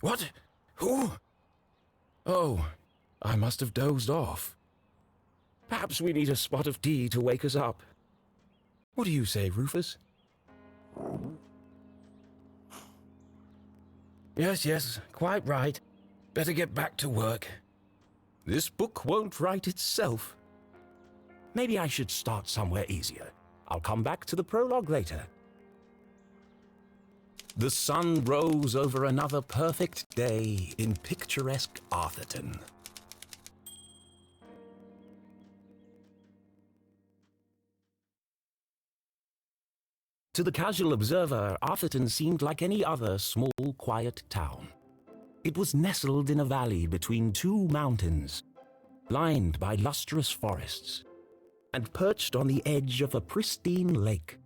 What? Who? Oh, I must have dozed off. Perhaps we need a spot of tea to wake us up. What do you say, Rufus? Yes, quite right. Better get back to work. This book won't write itself. Maybe I should start somewhere easier. I'll come back to the prologue later. The sun rose over another perfect day in picturesque Arthurton. To the casual observer, Arthurton seemed like any other small, quiet town. It was nestled in a valley between two mountains, lined by lustrous forests, and perched on the edge of a pristine lake.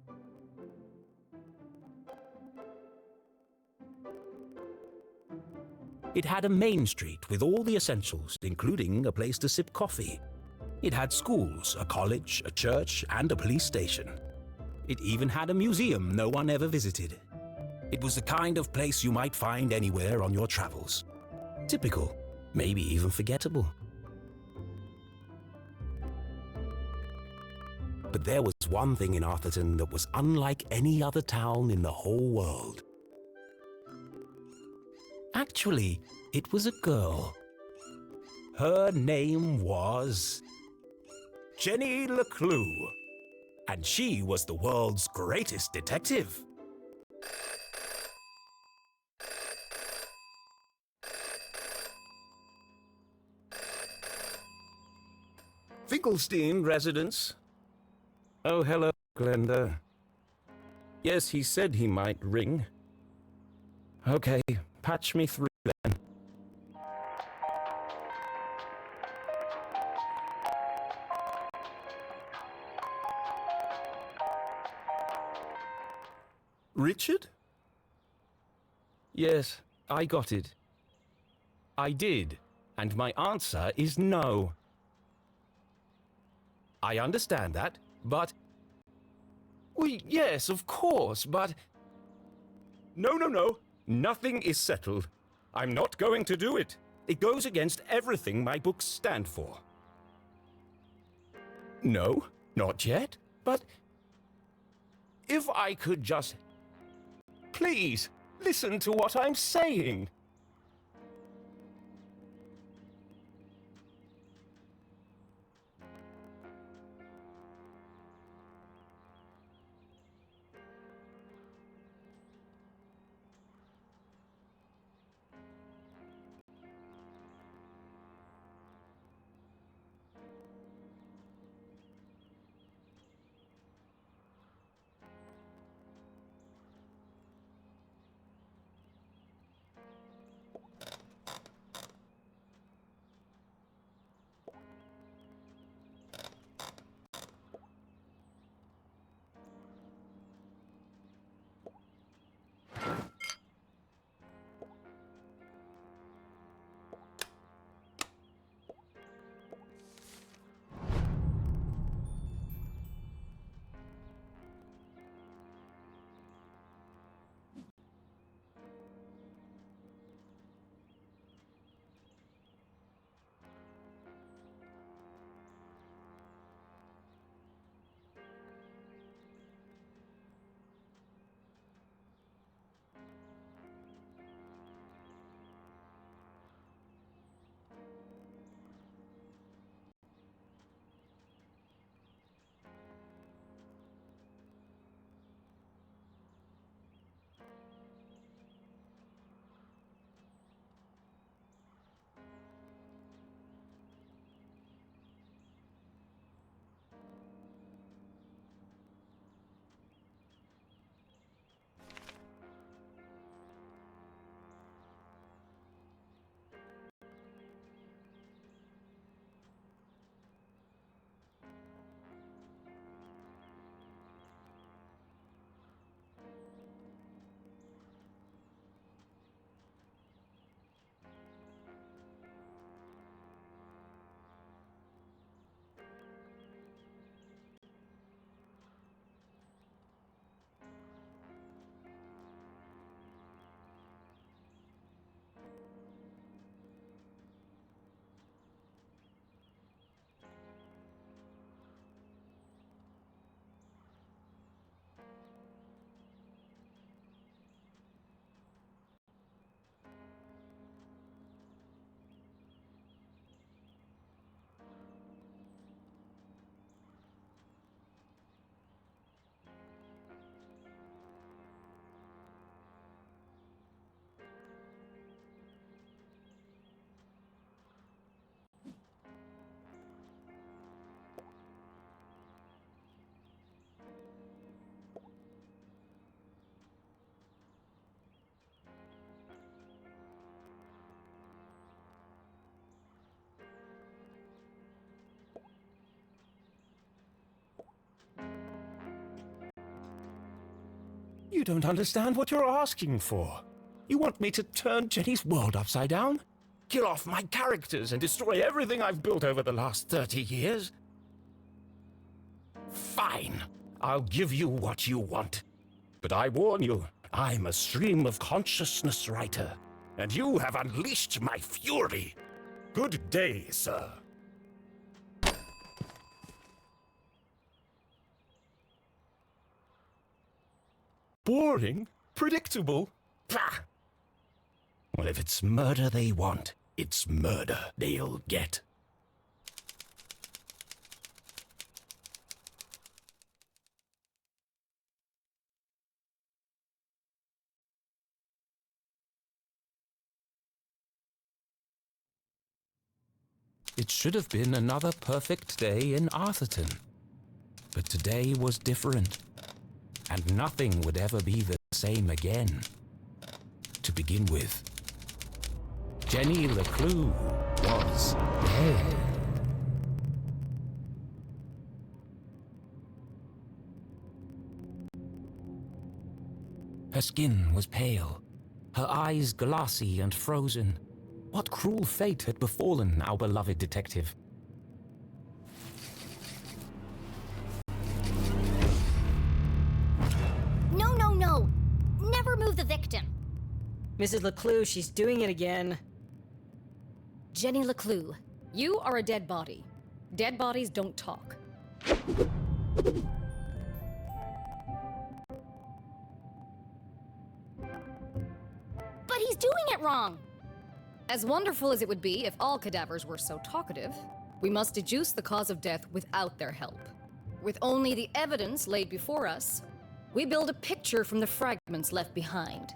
It had a main street with all the essentials, including a place to sip coffee. It had schools, a college, a church, and a police station. It even had a museum no one ever visited. It was the kind of place you might find anywhere on your travels. Typical, maybe even forgettable. But there was one thing in Arthurton that was unlike any other town in the whole world. Actually, it was a girl. Her name was Jenny LeClue, and she was the world's greatest detective. Finkelstein residence. Oh, hello, Glenda. Yes, he said he might ring. Okay, patch me through then. Richard? Yes, I got it. I did, and my answer is no. I understand that, but... Well, yes, of course, but... No. Nothing is settled. I'm not going to do it. It goes against everything my books stand for. No, not yet, but... If I could just... Please, listen to what I'm saying. You don't understand what you're asking for. You want me to turn Jenny's world upside down? Kill off my characters and destroy everything I've built over the last 30 years? Fine. I'll give you what you want. But I warn you, I'm a stream of consciousness writer, and you have unleashed my fury. Good day, sir. Boring? Predictable? Pah! Well, if it's murder they want, it's murder they'll get. It should have been another perfect day in Arthurton. But today was different, and nothing would ever be the same again. To begin with, Jenny LeClue was dead. Her skin was pale, her eyes glassy and frozen. What cruel fate had befallen our beloved detective? No! Never move the victim! Mrs. LeClue, she's doing it again. Jenny LeClue. You are a dead body. Dead bodies don't talk. But he's doing it wrong! As wonderful as it would be if all cadavers were so talkative, we must deduce the cause of death without their help. With only the evidence laid before us, we build a picture from the fragments left behind.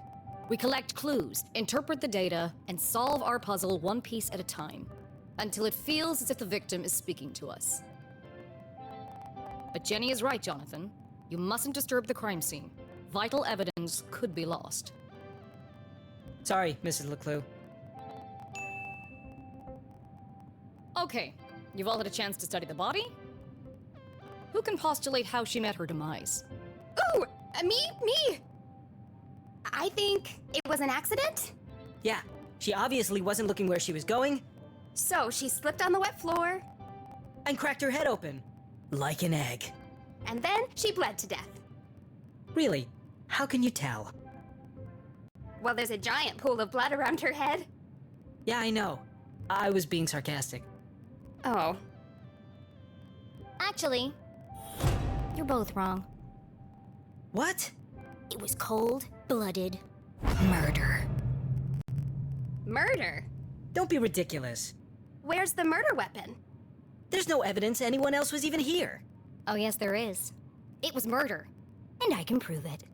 We collect clues, interpret the data, and solve our puzzle one piece at a time, until it feels as if the victim is speaking to us. But Jenny is right, Jonathan. You mustn't disturb the crime scene. Vital evidence could be lost. Sorry, Mrs. LeClue. Okay, you've all had a chance to study the body? Who can postulate how she met her demise? Ooh! Me! I think it was an accident? Yeah, she obviously wasn't looking where she was going So she slipped on the wet floor, and cracked her head open. Like an egg. and then she bled to death. Really? How can you tell? Well, there's a giant pool of blood around her head. Yeah, I know. I was being sarcastic. Oh. Actually, you're both wrong. What? It was cold-blooded murder. Murder? Don't be ridiculous. Where's the murder weapon? There's no evidence anyone else was even here. Oh, yes, there is. It was murder, and I can prove it.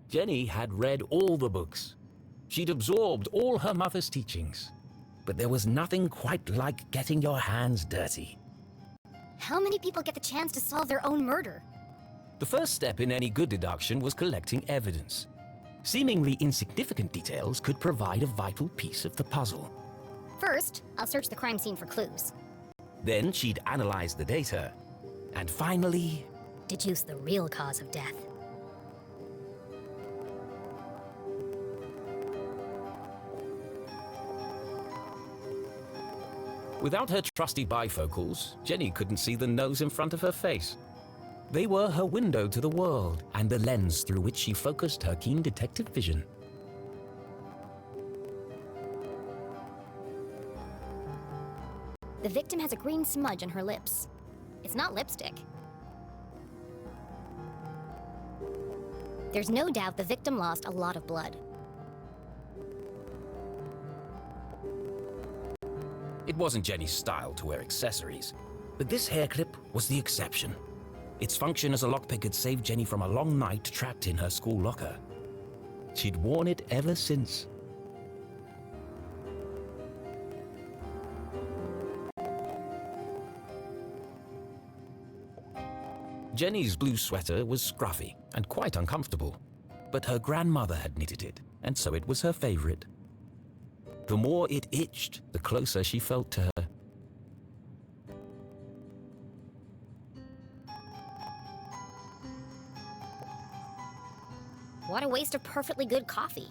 Jenny had read all the books. She'd absorbed all her mother's teachings. But there was nothing quite like getting your hands dirty. How many people get the chance to solve their own murder? The first step in any good deduction was collecting evidence. Seemingly insignificant details could provide a vital piece of the puzzle. First, I'll search the crime scene for clues. Then she'd analyze the data. And finally, Deduce the real cause of death. without her trusty bifocals, Jenny couldn't see the nose in front of her face. They were her window to the world and the lens through which she focused her keen detective vision. The victim has a green smudge on her lips. It's not lipstick. There's no doubt the victim lost a lot of blood. It wasn't Jenny's style to wear accessories, but this hair clip was the exception. Its function as a lockpick had saved Jenny from a long night trapped in her school locker. She'd worn it ever since. Jenny's blue sweater was scruffy and quite uncomfortable, but her grandmother had knitted it, and so it was her favorite. The more it itched, the closer she felt to her. waste of perfectly good coffee.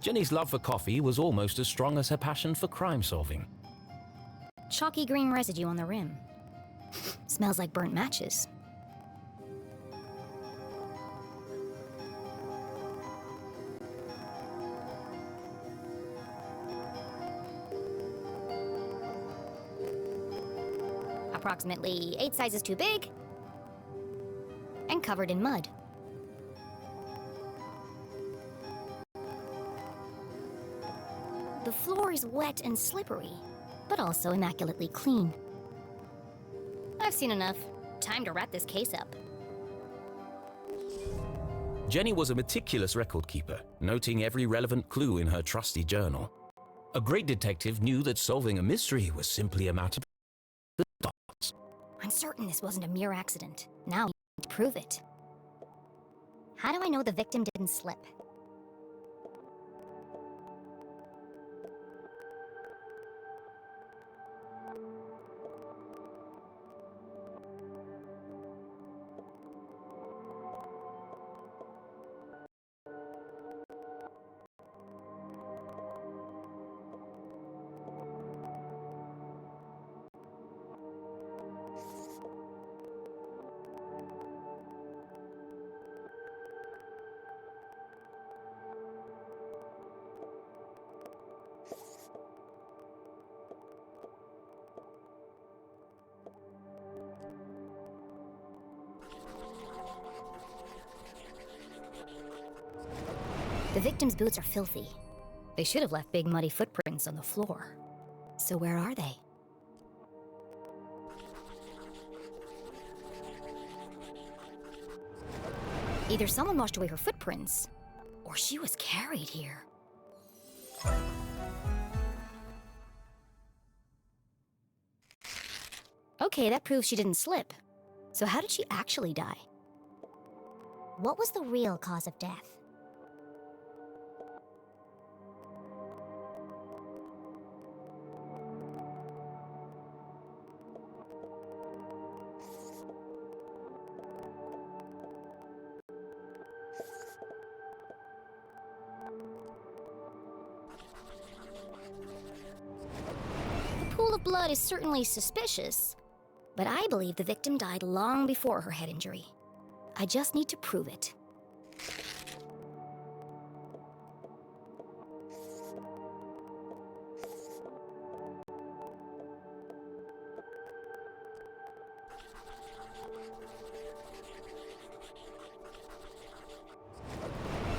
Jenny's love for coffee was almost as strong as her passion for crime solving. Chalky green residue on the rim. Smells like burnt matches. Approximately 8 sizes too big, and covered in mud. The floor is wet and slippery, but also immaculately clean. I've seen enough. Time to wrap this case up. Jenny was a meticulous record keeper, noting every relevant clue in her trusty journal. A great detective knew that solving a mystery was simply a matter of the dots. I'm certain this wasn't a mere accident. Now we need to prove it. How do I know the victim didn't slip? The victim's boots are filthy. They should have left big muddy footprints on the floor. So where are they? Either someone washed away her footprints, or she was carried here. Okay, that proves she didn't slip. So how did she actually die? What was the real cause of death? The pool of blood is certainly suspicious, but I believe the victim died long before her head injury. I just need to prove it.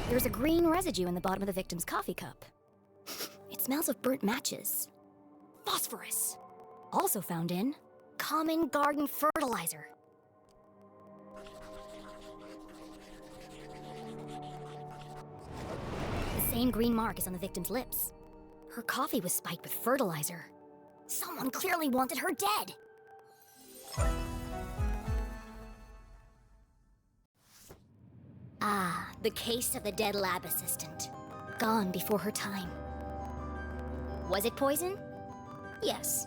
There's a green residue in the bottom of the victim's coffee cup. It smells of burnt matches. Phosphorus. Also found in common garden fertilizer. The same green mark is on the victim's lips. Her coffee was spiked with fertilizer. Someone clearly wanted her dead. Ah, the case of the dead lab assistant. Gone before her time. Was it poison? Yes.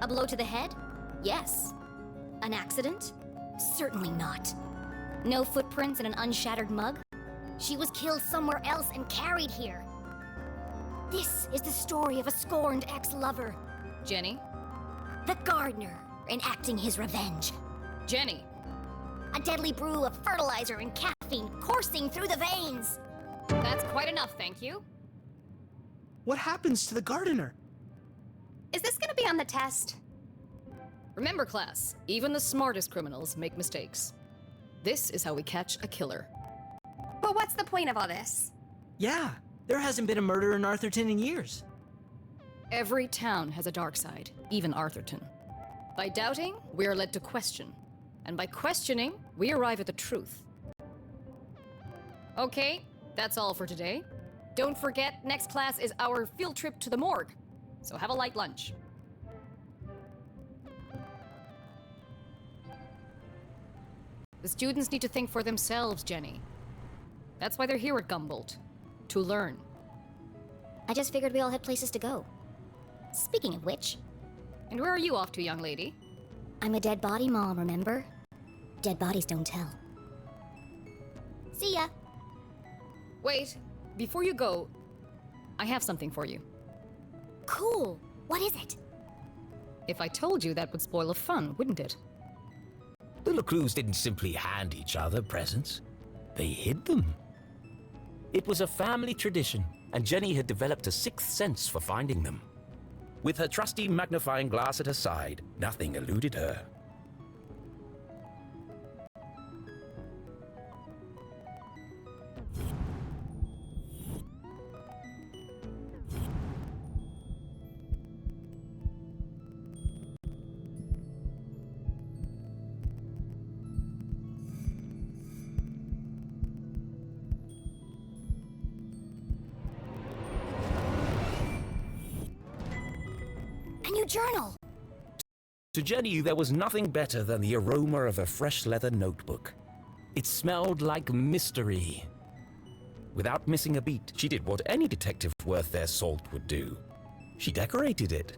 A blow to the head? Yes. An accident? Certainly not. No footprints in an unshattered mug? She was killed somewhere else and carried here. This is the story of a scorned ex-lover. Jenny? The gardener enacting his revenge. Jenny! A deadly brew of fertilizer and caffeine coursing through the veins. That's quite enough, thank you. What happens to the gardener? Is this gonna be on the test? Remember, class, even the smartest criminals make mistakes. This is how we catch a killer. But what's the point of all this? Yeah, there hasn't been a murder in Arthurton in years. Every town has a dark side, even Arthurton. By doubting, we are led to question. And by questioning, we arrive at the truth. Okay, that's all for today. Don't forget, next class is our field trip to the morgue. So have a light lunch. The students need to think for themselves, Jenny. That's why they're here at Gumboldt. To learn. I just figured we all had places to go. Speaking of which, And where are you off to, young lady? I'm a dead body mom, remember? Dead bodies don't tell. See ya! Wait, before you go, I have something for you. Cool. What is it? If I told you, that would spoil the fun, wouldn't it? The LeClues didn't simply hand each other presents. They hid them. It was a family tradition, and Jenny had developed a sixth sense for finding them. With her trusty magnifying glass at her side, nothing eluded her. A new journal. To Jenny, there was nothing better than the aroma of a fresh leather notebook. It smelled like mystery. Without missing a beat, she did what any detective worth their salt would do. She decorated it.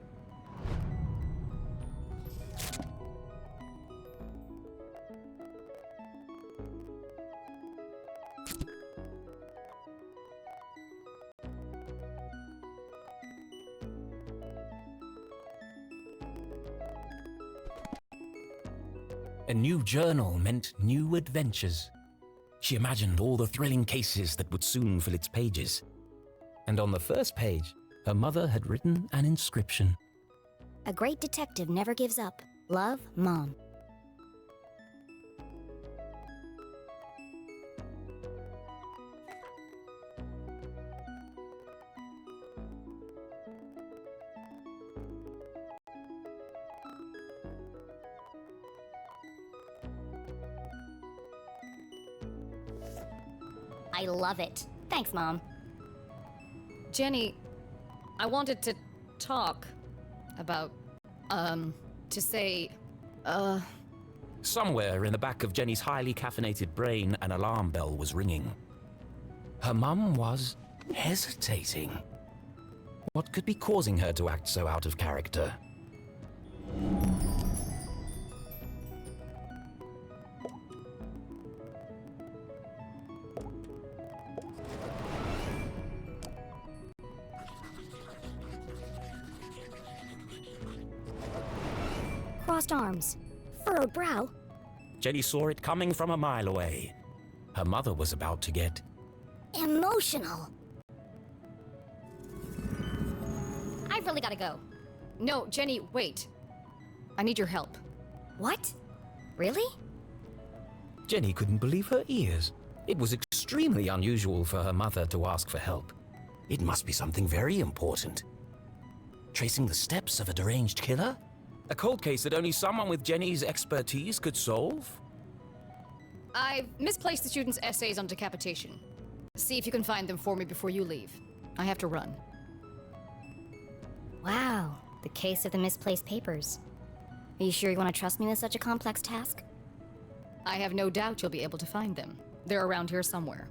A new journal meant new adventures. She imagined all the thrilling cases that would soon fill its pages. And on the first page, her mother had written an inscription. A great detective never gives up. Love, Mom. I love it. Thanks, Mom. Jenny, I wanted to talk about, to say, Somewhere in the back of Jenny's highly caffeinated brain, an alarm bell was ringing. Her mum was hesitating. What could be causing her to act so out of character? Crossed arms. Furrowed brow. Jenny saw it coming from a mile away. Her mother was about to get Emotional. I've really gotta go. no, Jenny, wait. I need your help. What? Really? Jenny couldn't believe her ears. It was extremely unusual for her mother to ask for help. It must be something very important. Tracing the steps of a deranged killer? A cold case that only someone with Jenny's expertise could solve? I've misplaced the students' essays on decapitation. See if you can find them for me before you leave. I have to run. Wow, the case of the misplaced papers. Are you sure you want to trust me with such a complex task? I have no doubt you'll be able to find them. They're around here somewhere.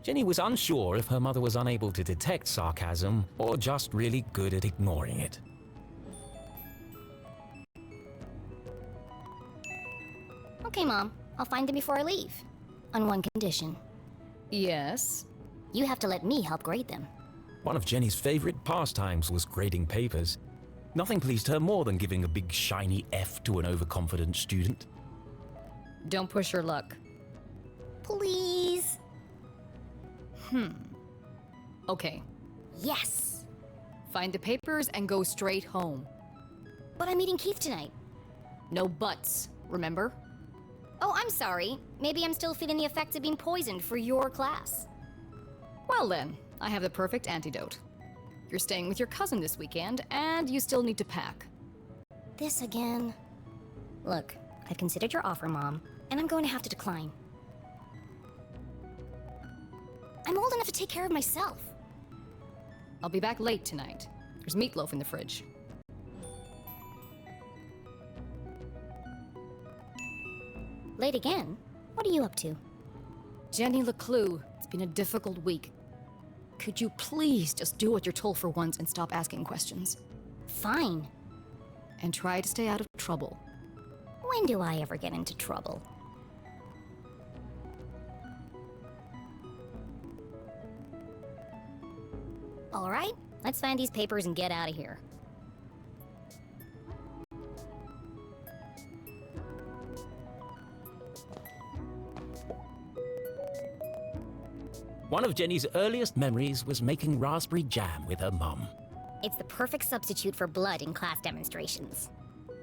Jenny was unsure if her mother was unable to detect sarcasm or just really good at ignoring it. Okay, Mom. I'll find them before I leave. On one condition. Yes? You have to let me help grade them. One of Jenny's favorite pastimes was grading papers. Nothing pleased her more than giving a big shiny F to an overconfident student. Don't push your luck. Please. Okay. Yes. Find the papers and go straight home. But I'm meeting Keith tonight. No buts, remember? Oh, I'm sorry. Maybe I'm still feeling the effects of being poisoned for your class. Well then, I have the perfect antidote. You're staying with your cousin this weekend, and you still need to pack. This again. Look, I've considered your offer, Mom, and I'm going to have to decline. I'm old enough to take care of myself. I'll be back late tonight. There's meatloaf in the fridge. Late again? What are you up to? Jenny LeClue, it's been a difficult week. Could you please just do what you're told for once and stop asking questions? Fine. And try to stay out of trouble. When do I ever get into trouble? All right, let's find these papers and get out of here. One of Jenny's earliest memories was making raspberry jam with her mum. It's the perfect substitute for blood in class demonstrations.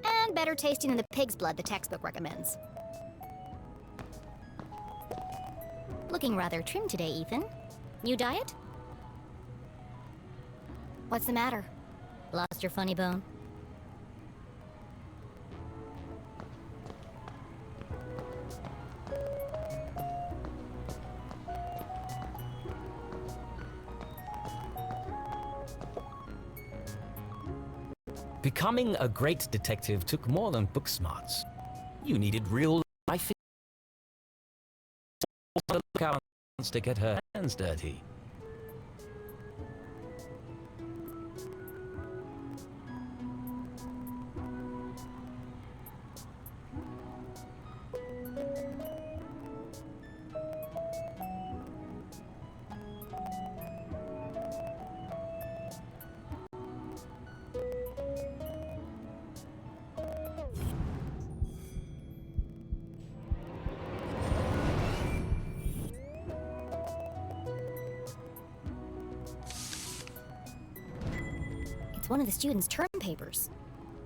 And better tasting than the pig's blood the textbook recommends. Looking rather trim today, Ethan. New diet? What's the matter? Lost your funny bone? Becoming a great detective took more than book smarts. You needed real life to get her hands dirty. One of the students' term papers.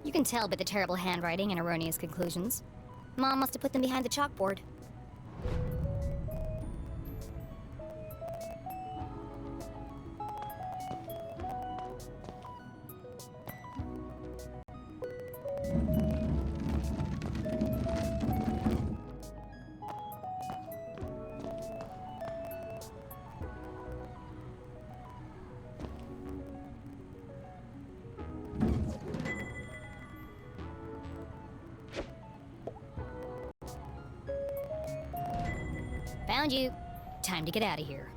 You can tell by the terrible handwriting and erroneous conclusions. Mom must have put them behind the chalkboard. Found you. Time to get out of here.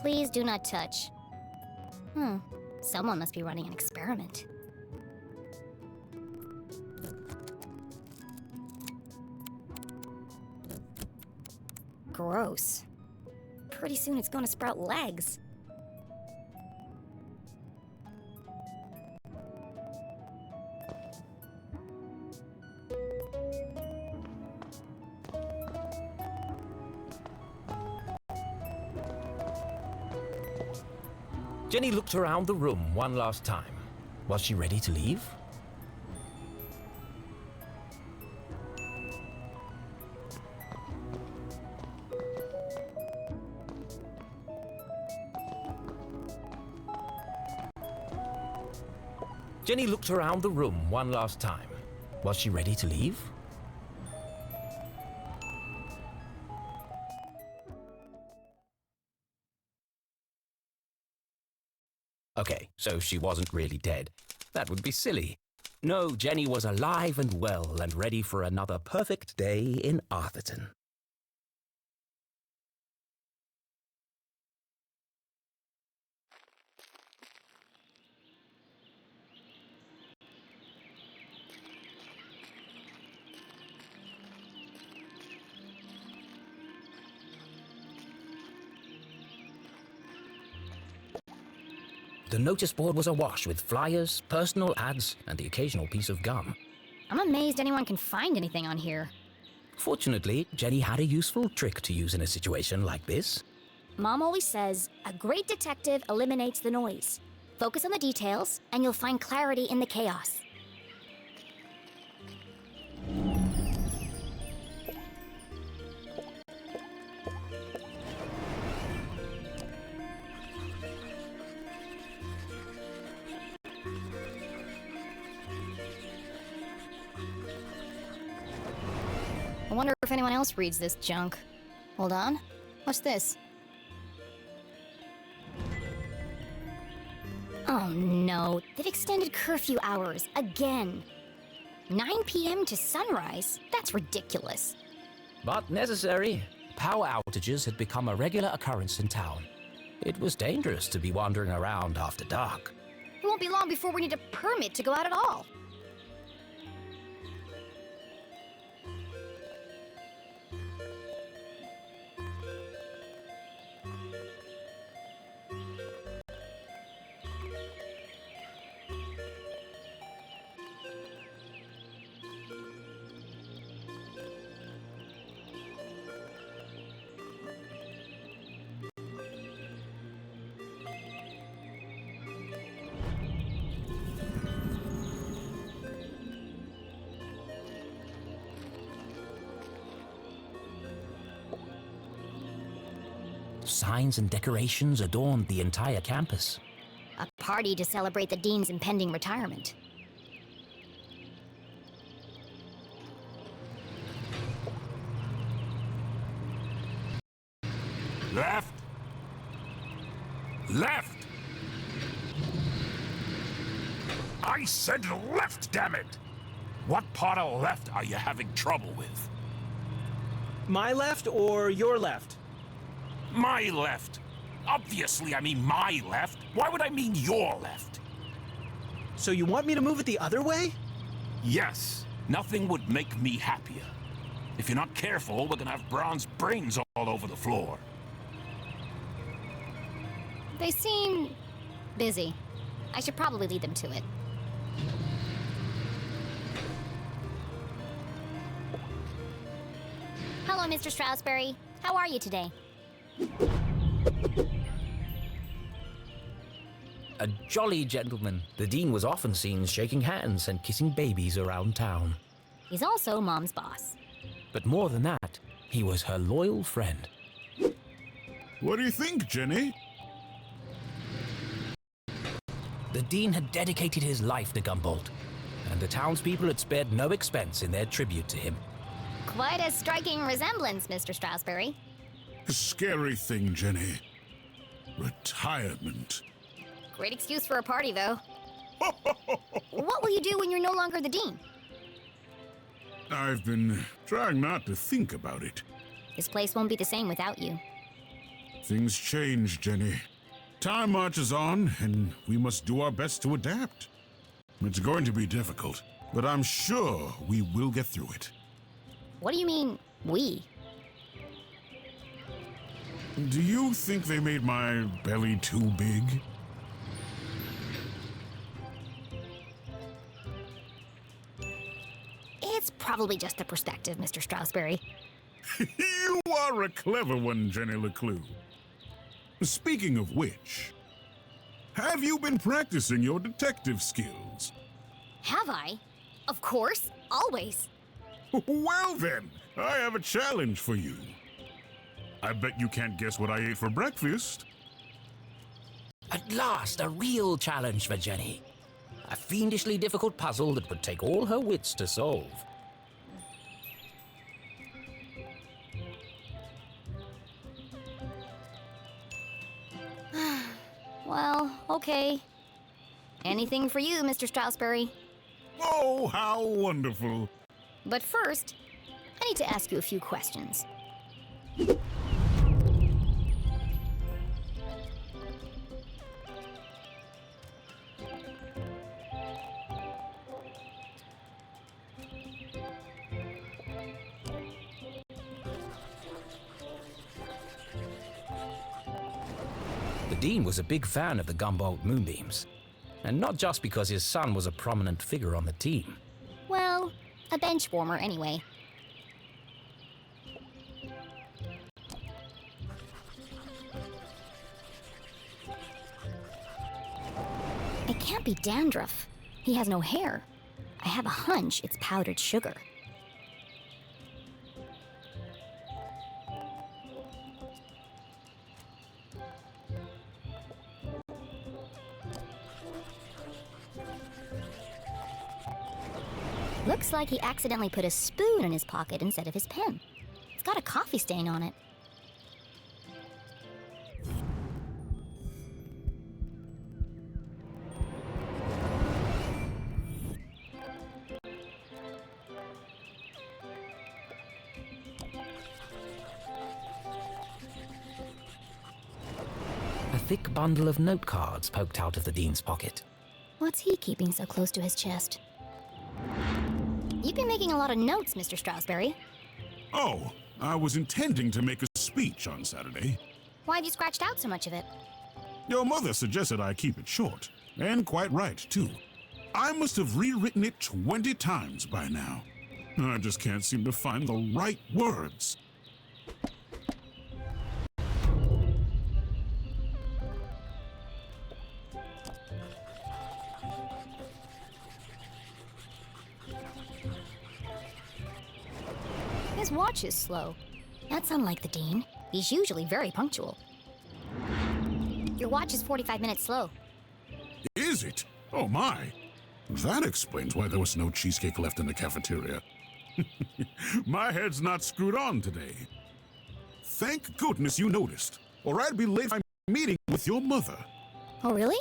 Please do not touch. Someone must be running an experiment. Gross. Pretty soon it's gonna sprout legs. Jenny looked around the room one last time. Was she ready to leave? Jenny looked around the room one last time. Was she ready to leave? Okay, so she wasn't really dead. That would be silly. No, Jenny was alive and well and ready for another perfect day in Arthurton. The notice board was awash with flyers, personal ads, and the occasional piece of gum. I'm amazed anyone can find anything on here. Fortunately, Jenny had a useful trick to use in a situation like this. Mom always says, a great detective eliminates the noise. Focus on the details, and you'll find clarity in the chaos. I wonder if anyone else reads this junk. Hold on. What's this? Oh no, they've extended curfew hours again. 9 p.m. to sunrise? That's ridiculous. But necessary. Power outages had become a regular occurrence in town. It was dangerous to be wandering around after dark. It won't be long before we need a permit to go out at all. Signs and decorations adorned the entire campus. A party to celebrate the dean's impending retirement. Left! Left! I said left, damn it! What part of left are you having trouble with? My left or your left? My left. Obviously, I mean my left. Why would I mean your left? So you want me to move it the other way? Yes, nothing would make me happier. If you're not careful, we're gonna have bronze brains all over the floor. They seem busy. I should probably lead them to it. Hello, Mr. Strasberry. How are you today? A jolly gentleman, the dean was often seen shaking hands and kissing babies around town. He's also Mom's boss. But more than that, he was her loyal friend. What do you think, Jenny? The dean had dedicated his life to Gumboldt, and the townspeople had spared no expense in their tribute to him. Quite a striking resemblance, Mr. Strasberry. A scary thing, Jenny. Retirement. Great excuse for a party, though. What will you do when you're no longer the dean? I've been trying not to think about it. This place won't be the same without you. Things change, Jenny. Time marches on, and we must do our best to adapt. It's going to be difficult, but I'm sure we will get through it. What do you mean, we? Do you think they made my belly too big? It's probably just the perspective, Mr. Strasberry. You are a clever one, Jenny LeClue. Speaking of which, have you been practicing your detective skills? Have I? Of course, always. Well then, I have a challenge for you. I bet you can't guess what I ate for breakfast. At last, a real challenge for Jenny. A fiendishly difficult puzzle that would take all her wits to solve. Well, okay. Anything for you, Mr. Strasberry. Oh, how wonderful. But first, I need to ask you a few questions. The dean was a big fan of the Gumboldt moonbeams, and not just because his son was a prominent figure on the team. Well, a bench warmer anyway. It can't be dandruff. He has no hair. I have a hunch it's powdered sugar. Looks like he accidentally put a spoon in his pocket instead of his pen. It's got a coffee stain on it. A thick bundle of note cards poked out of the dean's pocket. What's he keeping so close to his chest? You've been making a lot of notes, Mr. Strasberry. Oh, I was intending to make a speech on Saturday. Why have you scratched out so much of it? Your mother suggested I keep it short, and quite right, too. I must have rewritten it 20 times by now. I just can't seem to find the right words. His watch is slow. That's unlike the Dean. He's usually very punctual. Your watch is 45 minutes slow. Is it? Oh my. That explains why there was no cheesecake left in the cafeteria. My head's not screwed on today. Thank goodness you noticed, or I'd be late for my meeting with your mother. Oh, really?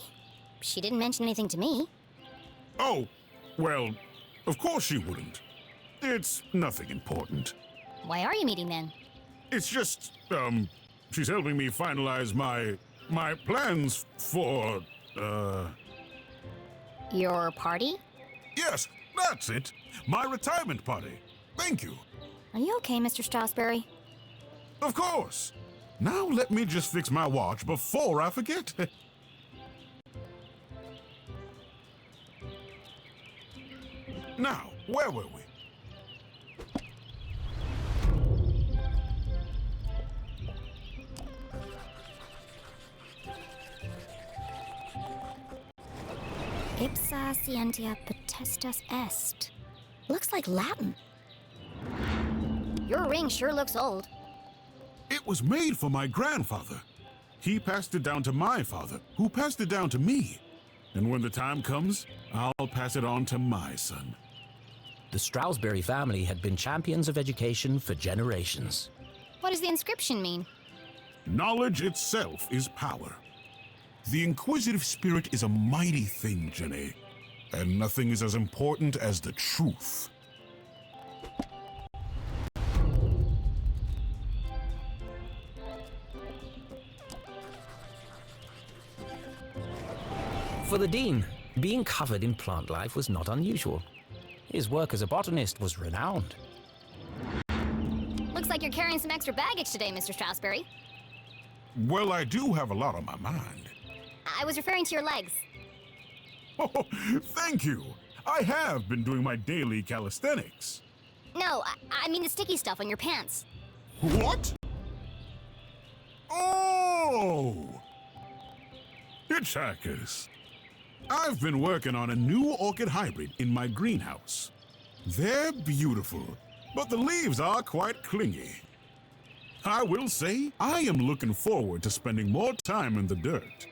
She didn't mention anything to me. Oh, well, of course she wouldn't. It's nothing important. Why are you meeting then? It's just, she's helping me finalize my plans for, Your party? Yes, that's it. My retirement party. Thank you. Are you okay, Mr. Strasberry? Of course. Now let me just fix my watch before I forget. Now, where were we? Ipsa scientia potestas est. Looks like Latin. Your ring sure looks old. It was made for my grandfather. He passed it down to my father, who passed it down to me. And when the time comes, I'll pass it on to my son. The Strasberry family had been champions of education for generations. What does the inscription mean? Knowledge itself is power. The inquisitive spirit is a mighty thing, Jenny. And nothing is as important as the truth. For the Dean, being covered in plant life was not unusual. His work as a botanist was renowned. Looks like you're carrying some extra baggage today, Mr. Strasberry. Well, I do have a lot on my mind. I was referring to your legs. Oh, thank you. I have been doing my daily calisthenics. No, I mean the sticky stuff on your pants. What? Oh! Hitchhikers. I've been working on a new orchid hybrid in my greenhouse. They're beautiful, but the leaves are quite clingy. I will say, I am looking forward to spending more time in the dirt.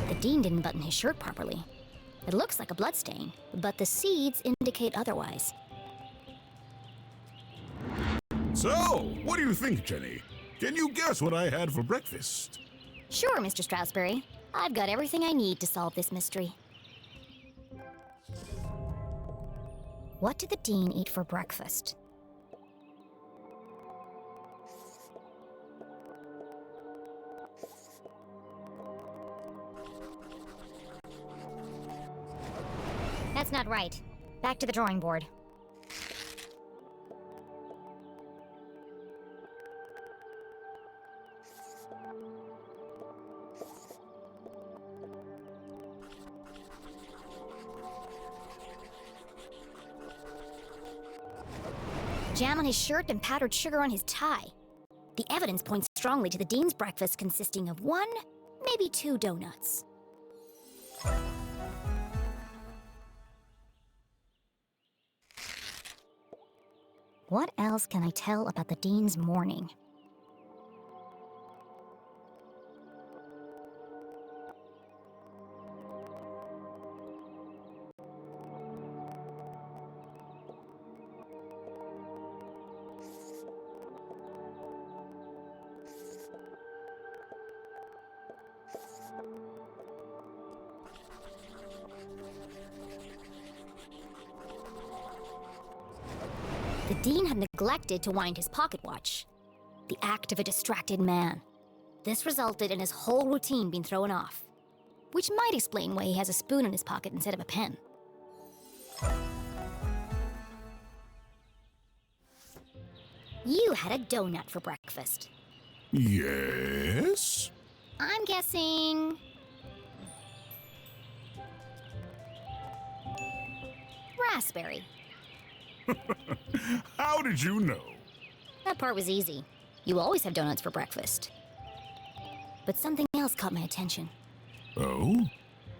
The Dean didn't button his shirt properly. It looks like a bloodstain, but the seeds indicate otherwise. So, what do you think, Jenny? Can you guess what I had for breakfast? Sure, Mr. Strasberry. I've got everything I need to solve this mystery. What did the Dean eat for breakfast? That's not right. Back to the drawing board. Jam on his shirt and powdered sugar on his tie. The evidence points strongly to the Dean's breakfast consisting of 1, maybe 2 donuts. What else can I tell about the Dean's morning? The dean had neglected to wind his pocket watch. The act of a distracted man. This resulted in his whole routine being thrown off. Which might explain why he has a spoon in his pocket instead of a pen. You had a donut for breakfast. Yes? I'm guessing... raspberry. How did you know? That part was easy. You always have donuts for breakfast. But something else caught my attention. Oh?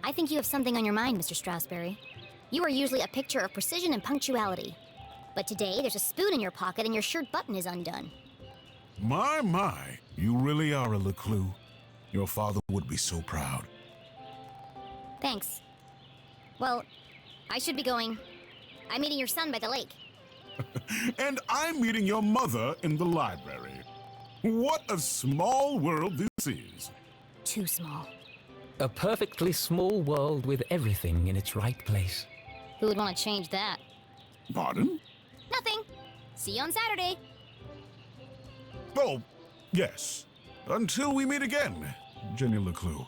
I think you have something on your mind, Mr. Strasberry. You are usually a picture of precision and punctuality. But today, there's a spoon in your pocket and your shirt button is undone. My. You really are a LeClue. Your father would be so proud. Thanks. Well, I should be going. I'm meeting your son by the lake. And I'm meeting your mother in the library. What a small world this is. Too small. A perfectly small world with everything in its right place. Who would want to change that? Pardon? Nothing. See you on Saturday. Oh, yes. Until we meet again, Jenny LeClue.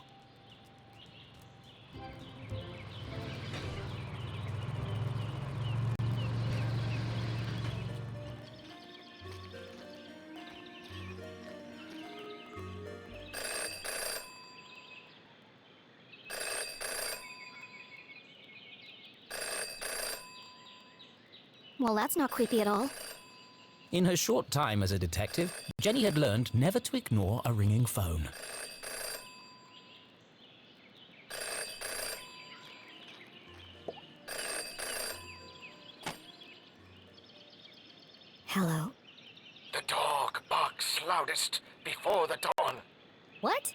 Well, that's not creepy at all. In her short time as a detective, Jenny had learned never to ignore a ringing phone. Hello? The dog barks loudest before the dawn. What?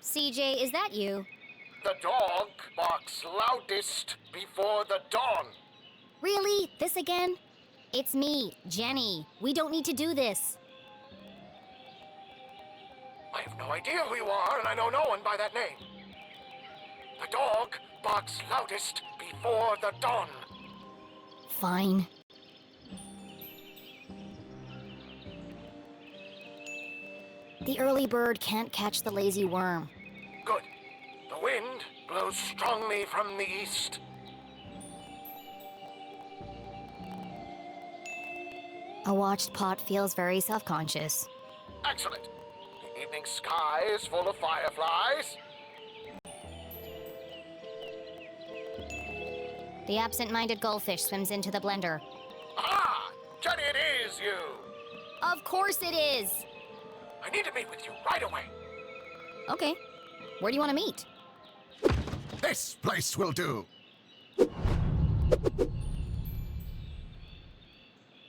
CJ, is that you? The dog barks loudest before the dawn. Really? This again? It's me, Jenny. We don't need to do this. I have no idea who you are, and I know no one by that name. The dog barks loudest before the dawn. Fine. The early bird can't catch the lazy worm. Good. The wind blows strongly from the east. A watched pot feels very self-conscious. Excellent. The evening sky is full of fireflies. The absent-minded goldfish swims into the blender. Ah! Jenny, it is you! Of course it is! I need to meet with you right away. Okay. Where do you want to meet? This place will do.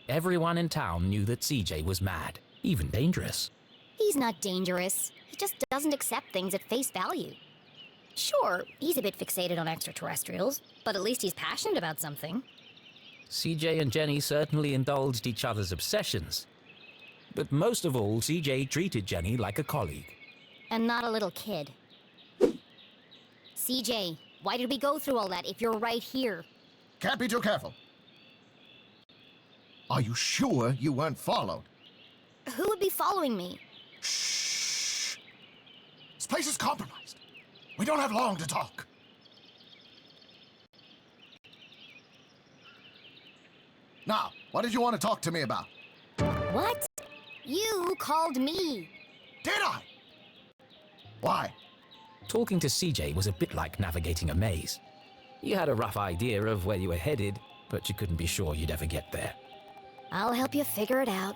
Everyone in town knew that CJ was mad, even dangerous. He's not dangerous. He just doesn't accept things at face value. Sure, he's a bit fixated on extraterrestrials, but at least he's passionate about something. CJ and Jenny certainly indulged each other's obsessions. But most of all, CJ treated Jenny like a colleague. And not a little kid. CJ, why did we go through all that if you're right here? Can't be too careful. Are you sure you weren't followed? Who would be following me? Shh. This place is compromised. We don't have long to talk. Now, what did you want to talk to me about? What? You called me. Did I? Why? Talking to CJ was a bit like navigating a maze. You had a rough idea of where you were headed, but you couldn't be sure you'd ever get there. I'll help you figure it out.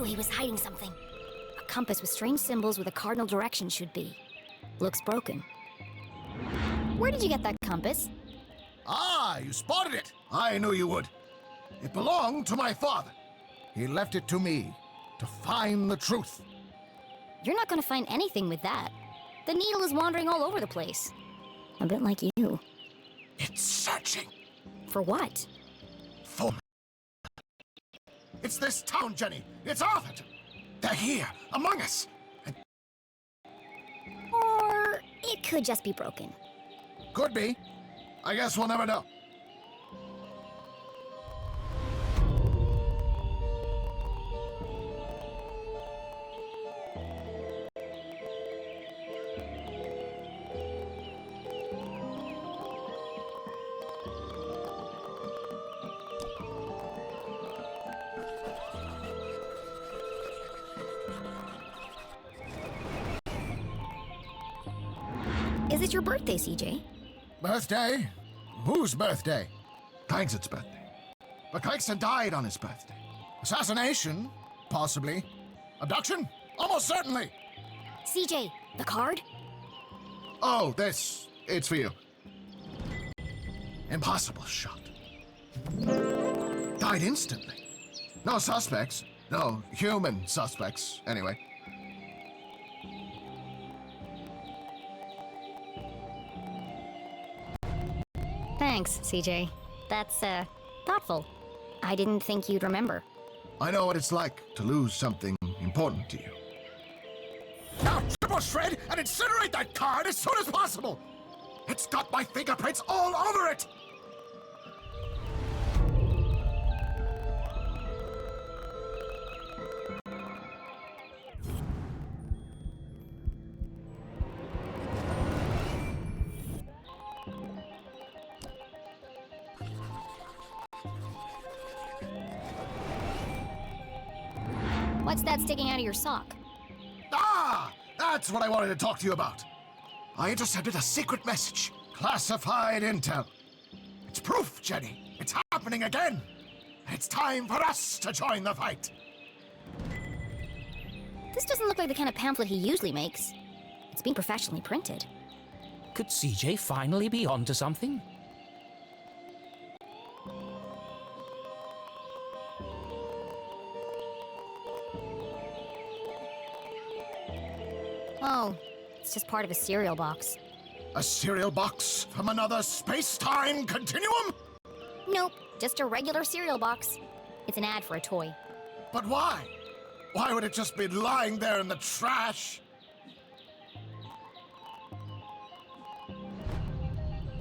knew he was hiding something. A compass with strange symbols where the cardinal direction should be. Looks broken. Where did you get that compass? Ah, you spotted it. I knew you would. It belonged to my father. He left it to me to find the truth. You're not gonna find anything with that. The needle is wandering all over the place. A bit like you. It's searching For what? for me. It's this town, Jenny. It's Arthurton. They're here, among us. And Or it could just be broken. could be. I guess we'll never know. Is it your birthday, CJ? Birthday? Whose birthday? Kingston's birthday. But Kingston died on his birthday. Assassination? Possibly. Abduction? Almost certainly. CJ, the card? Oh, this. It's for you. Impossible shot. Died instantly. No suspects. No human suspects, anyway. Thanks, CJ. That's, thoughtful. I didn't think you'd remember. I know what it's like to lose something important to you. Now, triple shred and incinerate that card as soon as possible! It's got my fingerprints all over it! What's that sticking out of your sock? Ah! That's what I wanted to talk to you about. I intercepted a secret message. Classified intel. It's proof, Jenny. It's happening again. It's time for us to join the fight. This doesn't look like the kind of pamphlet he usually makes. It's been professionally printed. Could CJ finally be onto something? Oh, it's just part of a cereal box. A cereal box from another space-time continuum? Nope, just a regular cereal box. It's an ad for a toy. But why? Why would it just be lying there in the trash?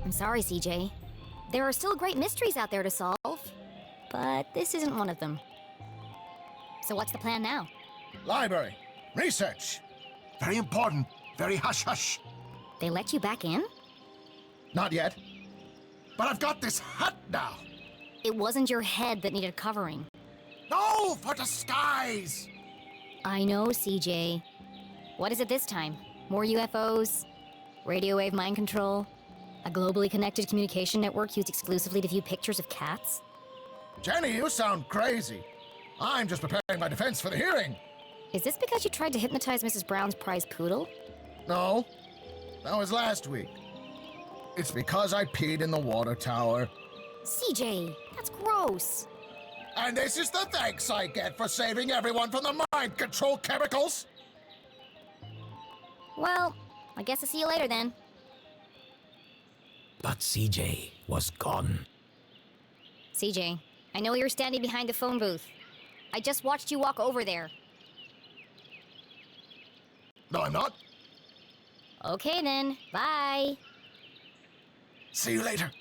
I'm sorry, CJ. There are still great mysteries out there to solve, but this isn't one of them. So what's the plan now? Library. Research. Very important. Very hush-hush. They let you back in? Not yet. But I've got this hat now. It wasn't your head that needed covering. No, for disguise. I know, CJ. What is it this time? More UFOs? Radio wave mind control? A globally connected communication network used exclusively to view pictures of cats? Jenny, you sound crazy. I'm just preparing my defense for the hearing. Is this because you tried to hypnotize Mrs. Brown's prize poodle? No, that was last week. It's because I peed in the water tower. CJ, that's gross. And this is the thanks I get for saving everyone from the mind control chemicals. Well, I guess I'll see you later then. But CJ was gone. CJ, I know you're standing behind the phone booth. I just watched you walk over there. No, I'm not. Okay then, bye. See you later.